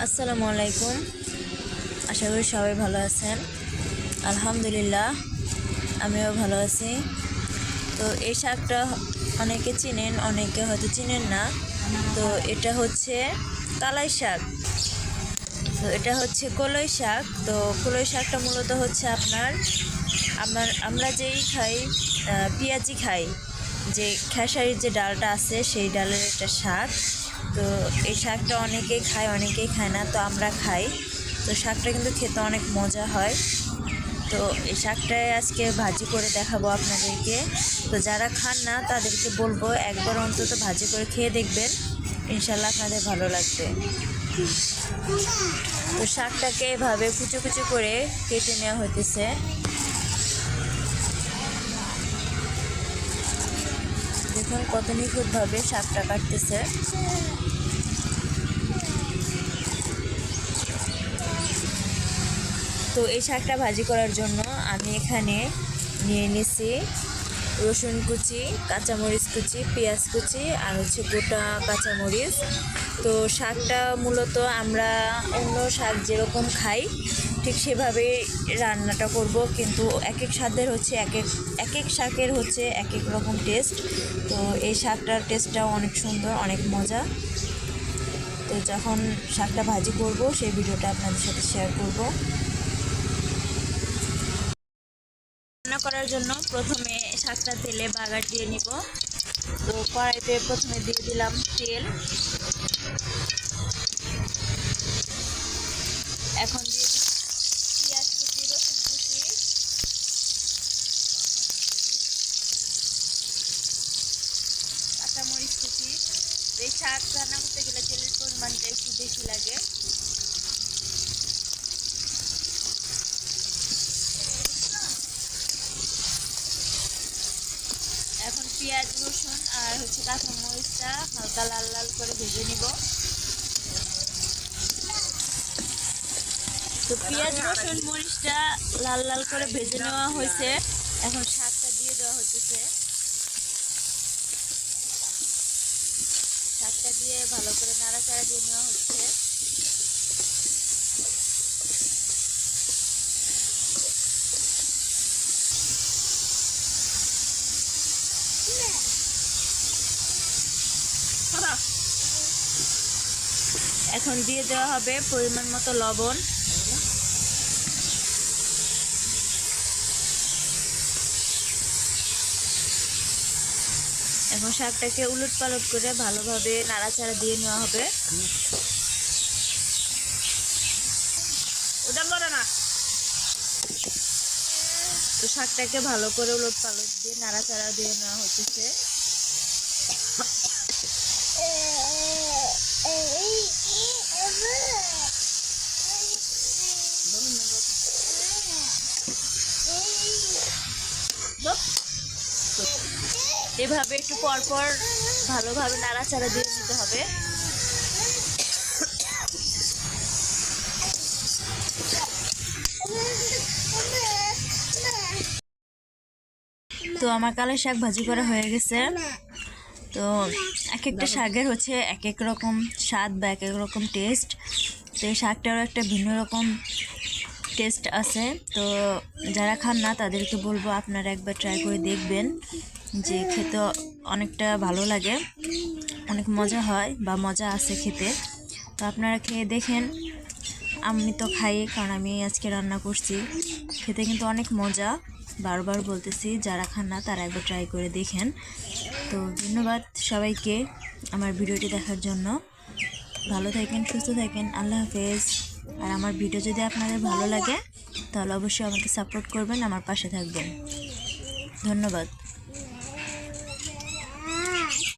আসসালামু আলাইকুম। আশা করি সবাই ভালো আছেন। আলহামদুলিল্লাহ আমিও ভালো আছি। তো এই শাকটা অনেকে চিনেন, অনেকে হয়তো চিনেন না। তো এটা হচ্ছে কালাই শাক। তো এটা হচ্ছে কলই শাক। তো কলই শাকটা মূলত হচ্ছে আমরা যেই খাই, পেঁয়াজি খাই, যে খেসারির যে ডালটা আছে সেই ডালের একটা শাক। তো এই শাকটা অনেকেই খায়, অনেকেই খায় না, তো আমরা খাই। তো শাকটা কিন্তু খেতে অনেক মজা হয়। তো এই শাকটাই আজকে ভাজি করে দেখাবো আপনাদেরকে। তো যারা খান না তাদেরকে বলবো একবার অন্তত ভাজি করে খেয়ে দেখবেন, ইনশাল্লাহ আপনাদের ভালো লাগবে। তো শাকটাকে এভাবে কুচো কুচো করে কেটে নেওয়া হইতেছে। দেখুন কত নিখুঁতভাবে শাকটা কাটতেছে। তো এই শাকটা ভাজি করার জন্য আমি এখানে নিয়ে নিছি রসুন কুচি, কাঁচামরিচ কুচি, পেঁয়াজ কুচি আর হচ্ছে গোটা কাঁচামরিচ। তো শাকটা মূলত আমরা অন্য শাক যেরকম খাই ঠিক সেভাবেই রান্নাটা করব, কিন্তু এক এক স্বাদের হচ্ছে এক এক শাকের হচ্ছে এক এক রকম টেস্ট। তো এই শাকটার টেস্টটাও অনেক সুন্দর, অনেক মজা। তো যখন শাকটা ভাজি করব সেই ভিডিওটা আপনাদের সাথে শেয়ার করব। রান্না করার জন্য প্রথমে শাকটা তেলে বাগার দিয়ে নিব। তো কড়াইতে প্রথমে দিয়ে দিলাম তেল। এখন দিয়ে পেঁয়াজ কুচি, রসুন কুচি, কাঁচামরিচ কুচি। এই শাক রান্না করতে গেলে তেলের পরিমাণটা একটু বেশি লাগে। এখন পেঁয়াজ, রসুন আর হচ্ছে কাঁচামরিচটা হালকা লাল লাল করে ভেজে নিব। তো পেঁয়াজ, রসুন, মরিচটা লাল লাল করে ভেজে নেওয়া হয়েছে। এখন শাকটা দিয়ে দেওয়া হচ্ছে। শাকটা দিয়ে ভালো করে নাড়াচাড়া দিয়ে নেওয়া হচ্ছে। এখন দিয়ে দেওয়া হবে পরিমাণ মতো লবণ। এখন শাকটাকে উলট পালট করে ভালোভাবে নাড়াচাড়া দিয়ে নেওয়া হবে। তো শাকটাকে ভালো করে উলট পালট দিয়ে নাড়াচাড়া দিয়ে নেওয়া হচ্ছে। এভাবে একটু পরপর ভালোভাবে নাড়াচাড়া দিয়ে নিতে হবে। তো আমার কালাই শাক ভাজি করা হয়ে গেছে। তো এক একটা শাকের হচ্ছে এক এক রকম স্বাদ বা এক এক রকম টেস্ট। তো এই শাকটারও একটা ভিন্ন রকম টেস্ট আছে। তো যারা খান না তাদেরকে বলবো আপনারা একবার ট্রাই করে দেখবেন, যে খেতে অনেকটা ভালো লাগে, অনেক মজা হয় বা মজা আছে খেতে। তো আপনারা খেয়ে দেখেন। আমি তো খাই, কারণ আমি আজকে রান্না করছি। খেতে কিন্তু অনেক মজা, বারবার বলতেছি, যারা খান না তারা একবার ট্রাই করে দেখেন। তো ধন্যবাদ সবাইকে আমার ভিডিওটি দেখার জন্য। ভালো থাকেন, সুস্থ থাকেন, আল্লাহ হাফেজ। আর আমার ভিডিও যদি আপনাদের ভালো লাগে তাহলে অবশ্যই আমাকে সাপোর্ট করবেন, আমার পাশে থাকবেন। ধন্যবাদ।